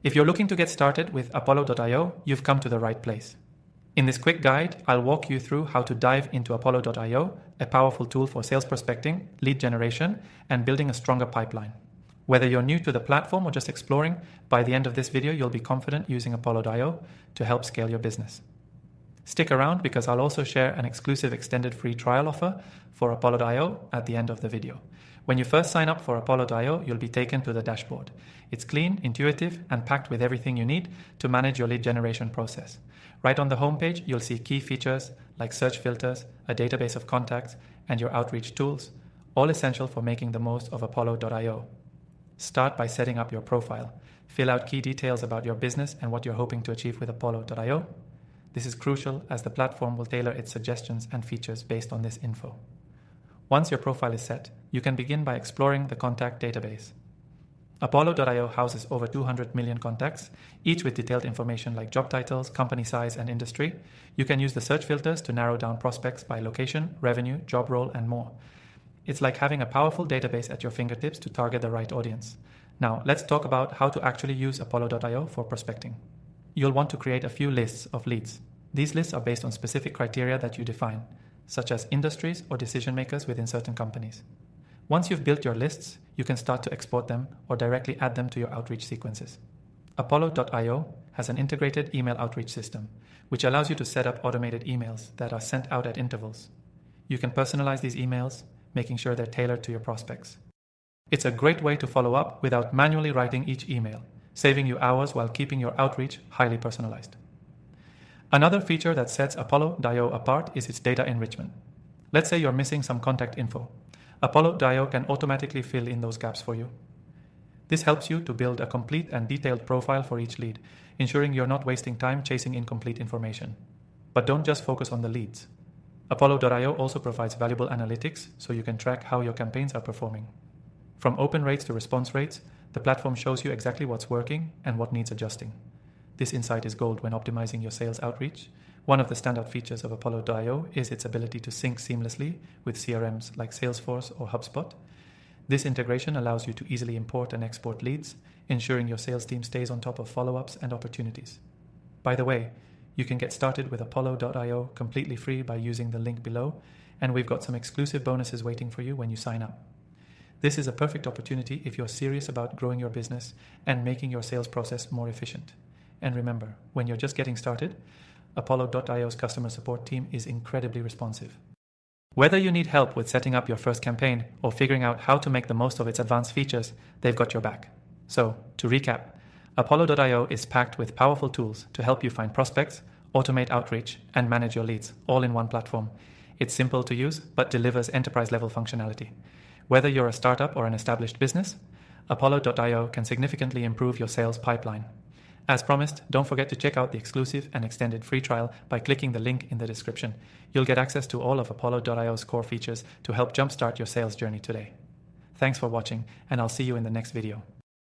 If you're looking to get started with Apollo.io, you've come to the right place. In this quick guide, I'll walk you through how to dive into Apollo.io, a powerful tool for sales prospecting, lead generation, and building a stronger pipeline. Whether you're new to the platform or just exploring, by the end of this video, you'll be confident using Apollo.io to help scale your business. Stick around because I'll also share an exclusive extended free trial offer for Apollo.io at the end of the video. When you first sign up for Apollo.io, you'll be taken to the dashboard. It's clean, intuitive, and packed with everything you need to manage your lead generation process. Right on the homepage, you'll see key features like search filters, a database of contacts, and your outreach tools, all essential for making the most of Apollo.io. Start by setting up your profile. Fill out key details about your business and what you're hoping to achieve with Apollo.io. This is crucial as the platform will tailor its suggestions and features based on this info. Once your profile is set, you can begin by exploring the contact database. Apollo.io houses over 200 million contacts, each with detailed information like job titles, company size, and industry. You can use the search filters to narrow down prospects by location, revenue, job role, and more. It's like having a powerful database at your fingertips to target the right audience. Now, let's talk about how to actually use Apollo.io for prospecting. You'll want to create a few lists of leads. These lists are based on specific criteria that you define, such as industries or decision makers within certain companies. Once you've built your lists, you can start to export them or directly add them to your outreach sequences. Apollo.io has an integrated email outreach system, which allows you to set up automated emails that are sent out at intervals. You can personalize these emails, making sure they're tailored to your prospects. It's a great way to follow up without manually writing each email, saving you hours while keeping your outreach highly personalized. Another feature that sets Apollo.io apart is its data enrichment. Let's say you're missing some contact info. Apollo.io can automatically fill in those gaps for you. This helps you to build a complete and detailed profile for each lead, ensuring you're not wasting time chasing incomplete information. But don't just focus on the leads. Apollo.io also provides valuable analytics so you can track how your campaigns are performing. From open rates to response rates, the platform shows you exactly what's working and what needs adjusting. This insight is gold when optimizing your sales outreach. One of the standout features of Apollo.io is its ability to sync seamlessly with CRMs like Salesforce or HubSpot. This integration allows you to easily import and export leads, ensuring your sales team stays on top of follow-ups and opportunities. By the way, you can get started with Apollo.io completely free by using the link below, and we've got some exclusive bonuses waiting for you when you sign up. This is a perfect opportunity if you're serious about growing your business and making your sales process more efficient. And remember, when you're just getting started, Apollo.io's customer support team is incredibly responsive. Whether you need help with setting up your first campaign or figuring out how to make the most of its advanced features, they've got your back. So, to recap, Apollo.io is packed with powerful tools to help you find prospects, automate outreach, and manage your leads, all in one platform. It's simple to use, but delivers enterprise-level functionality. Whether you're a startup or an established business, Apollo.io can significantly improve your sales pipeline. As promised, don't forget to check out the exclusive and extended free trial by clicking the link in the description. You'll get access to all of Apollo.io's core features to help jumpstart your sales journey today. Thanks for watching, and I'll see you in the next video.